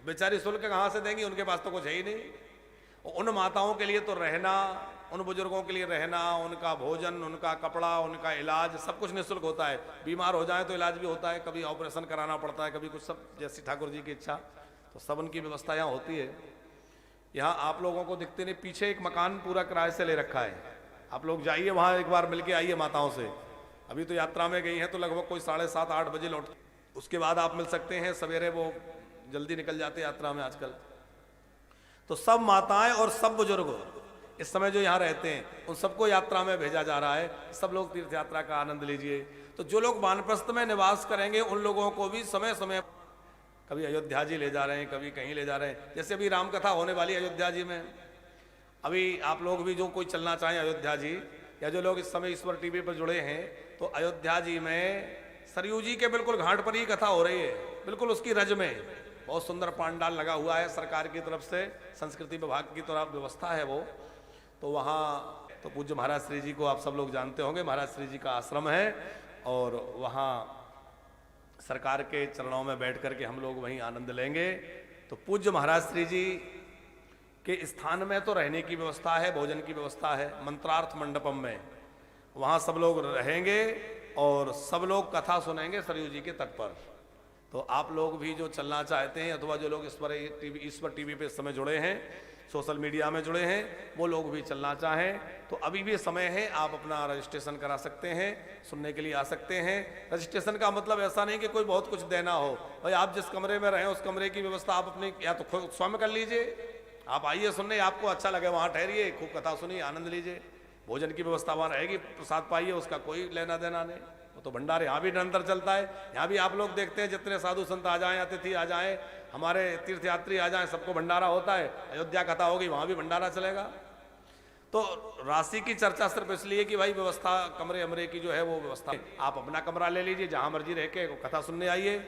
बेचारी शुल्क कहाँ से देंगी, उनके पास तो कुछ है ही नहीं। उन माताओं के लिए तो रहना, उन बुजुर्गों के लिए रहना, उनका भोजन, उनका कपड़ा, उनका इलाज सब कुछ निःशुल्क होता है। बीमार हो जाए तो इलाज भी होता है, कभी ऑपरेशन कराना पड़ता है, कभी कुछ, सब जैसी ठाकुर जी की इच्छा, तो सब उनकी व्यवस्था यहाँ होती है। यहाँ आप लोगों को दिखते नहीं, पीछे एक मकान पूरा किराए से ले रखा है, आप लोग जाइए वहाँ एक बार मिलके आइए माताओं से। अभी तो यात्रा में गई हैं तो लगभग कोई 7:30-8 बजे लौट, उसके बाद आप मिल सकते हैं। सवेरे वो जल्दी निकल जाते हैं यात्रा में आजकल। तो सब माताएं और सब बुजुर्ग इस समय जो यहाँ रहते हैं उन सबको यात्रा में भेजा जा रहा है। सब लोग तीर्थ यात्रा का आनंद लीजिए। तो जो लोग वानप्रस्थ में निवास करेंगे उन लोगों को भी समय समय कभी अयोध्या जी ले जा रहे हैं, कभी कहीं ले जा रहे हैं। जैसे अभी रामकथा होने वाली है अयोध्या जी में, अभी आप लोग भी जो कोई चलना चाहें अयोध्या जी, या जो लोग इस समय ईश्वर टीवी पर जुड़े हैं, तो अयोध्या जी में सरयू जी के बिल्कुल घाट पर ही कथा हो रही है, बिल्कुल उसकी रज में। बहुत सुंदर पांडाल लगा हुआ है सरकार की तरफ से, संस्कृति विभाग की तरफ व्यवस्था है वो। तो वहाँ तो पूज्य महाराज श्री जी को आप सब लोग जानते होंगे, महाराज श्री जी का आश्रम है और वहाँ सरकार के चरणों में बैठ करके हम लोग वहीं आनंद लेंगे। तो पूज्य महाराज श्री जी के स्थान में तो रहने की व्यवस्था है, भोजन की व्यवस्था है, मंत्रार्थ मंडपम में वहाँ सब लोग रहेंगे और सब लोग कथा सुनेंगे सरयू जी के तट पर। तो आप लोग भी जो चलना चाहते हैं अथवा जो लोग ईश्वर टीवी पे इस समय जुड़े हैं, सोशल मीडिया में जुड़े हैं, वो लोग भी चलना चाहें तो अभी भी समय है, आप अपना रजिस्ट्रेशन करा सकते हैं, सुनने के लिए आ सकते हैं। रजिस्ट्रेशन का मतलब ऐसा नहीं कि कोई बहुत कुछ देना हो, भाई आप जिस कमरे में रहें उस कमरे की व्यवस्था आप अपनी या तो खुद स्वयं कर लीजिए, आप आइए सुनने, आपको अच्छा लगे वहाँ ठहरिए, खूब कथा सुनिए, आनंद लीजिए। भोजन की व्यवस्था वहाँ रहेगी, प्रसाद पाइए, उसका कोई लेना देना नहीं। वो तो भंडारा यहाँ भी निरंतर चलता है। यहाँ भी आप लोग देखते हैं जितने साधु संत आ जाएं, अतिथि आ जाएं, हमारे तीर्थयात्री आ जाएं, सबको भंडारा होता है। अयोध्या कथा होगी, वहाँ भी भंडारा चलेगा। तो राशि की चर्चा सिर्फ इसलिए कि भाई व्यवस्था कमरे अमरे की जो है वो व्यवस्था, आप अपना कमरा ले लीजिए, जहाँ मर्जी रह के कथा सुनने आइए,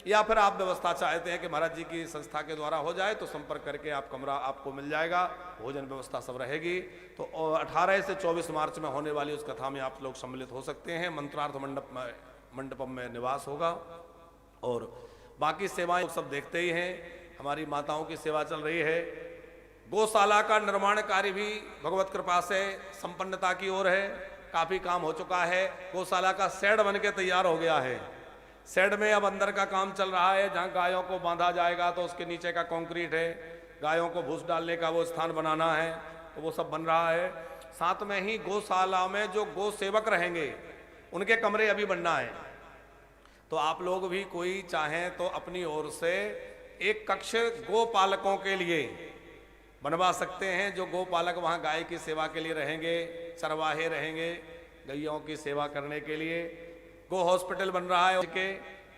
या फिर आप व्यवस्था चाहते हैं कि महाराज जी की संस्था के द्वारा हो जाए तो संपर्क करके आप कमरा आपको मिल जाएगा, भोजन व्यवस्था सब रहेगी। तो 18 से 24 मार्च में होने वाली उस कथा में आप लोग सम्मिलित हो सकते हैं। मंत्रार्थ मंडपम में निवास होगा और बाकी सेवाएं सब देखते ही हैं। हमारी माताओं की सेवा चल रही है। गौशाला का निर्माण कार्य भी भगवत कृपा से संपन्नता की ओर है, काफी काम हो चुका है। गौशाला का शेड बन के तैयार हो गया है। शेड में अब अंदर का काम चल रहा है, जहाँ गायों को बांधा जाएगा तो उसके नीचे का कंक्रीट है, गायों को भूस डालने का वो स्थान बनाना है, तो वो सब बन रहा है। साथ में ही गौशाला में जो गौ सेवक रहेंगे उनके कमरे अभी बनना है। तो आप लोग भी कोई चाहें तो अपनी ओर से एक कक्ष गौ पालकों के लिए बनवा सकते हैं। जो गौ पालक वहाँ गाय की सेवा के लिए रहेंगे, चरवाहे रहेंगे गैयों की सेवा करने के लिए। गो हॉस्पिटल बन रहा है के,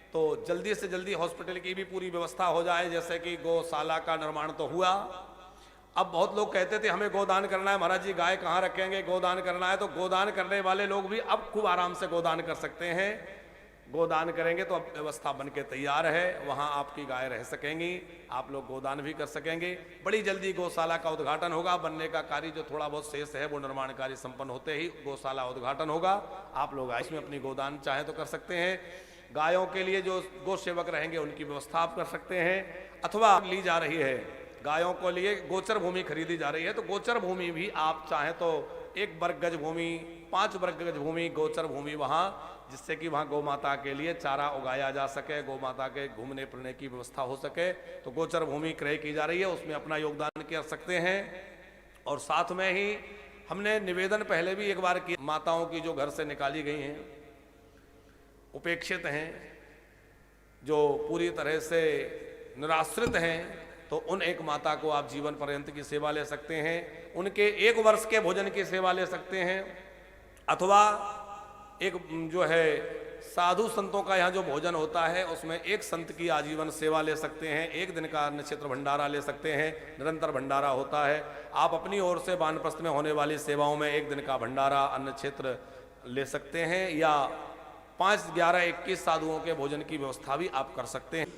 तो जल्दी से जल्दी हॉस्पिटल की भी पूरी व्यवस्था हो जाए। जैसे कि गौशाला का निर्माण तो हुआ, अब बहुत लोग कहते थे हमें गोदान करना है, महाराज जी गाय कहाँ रखेंगे, गोदान करना है। तो गोदान करने वाले लोग भी अब खूब आराम से गोदान कर सकते हैं। गोदान करेंगे तो अब व्यवस्था बन के तैयार है, वहाँ आपकी गाय रह सकेंगी, आप लोग गोदान भी कर सकेंगे। बड़ी जल्दी गौशाला का उद्घाटन होगा। बनने का कार्य जो थोड़ा बहुत शेष है वो निर्माण कार्य संपन्न होते ही गौशाला उद्घाटन होगा। आप लोग इसमें अपनी गोदान चाहे तो कर सकते हैं। गायों के लिए जो गौ सेवक रहेंगे उनकी व्यवस्था आप कर सकते हैं। अथवा ली जा रही है गायों को लिए गोचर भूमि खरीदी जा रही है, तो गोचर भूमि भी आप चाहें तो 1 वर्ग गज भूमि, 5 वर्ग गज भूमि गोचर भूमि वहाँ, जिससे कि वहाँ गौ माता के लिए चारा उगाया जा सके, गौ माता के घूमने फिरने की व्यवस्था हो सके। तो गोचर भूमि क्रय की जा रही है, उसमें अपना योगदान कर सकते हैं। और साथ में ही हमने निवेदन पहले भी एक बार किया, माताओं की जो घर से निकाली गई हैं, उपेक्षित हैं, जो पूरी तरह से निराश्रित हैं, तो उन एक माता को आप जीवन पर्यंत की सेवा ले सकते हैं। उनके 1 वर्ष के भोजन की सेवा ले सकते हैं। अथवा एक जो है साधु संतों का यहाँ जो भोजन होता है उसमें एक संत की आजीवन सेवा ले सकते हैं। 1 दिन का अन्न क्षेत्र भंडारा ले सकते हैं, निरंतर भंडारा होता है। आप अपनी ओर से वानप्रस्थ में होने वाली सेवाओं में 1 दिन का भंडारा अन्न क्षेत्र ले सकते हैं, या 5, 11, 21 साधुओं के भोजन की व्यवस्था भी आप कर सकते हैं।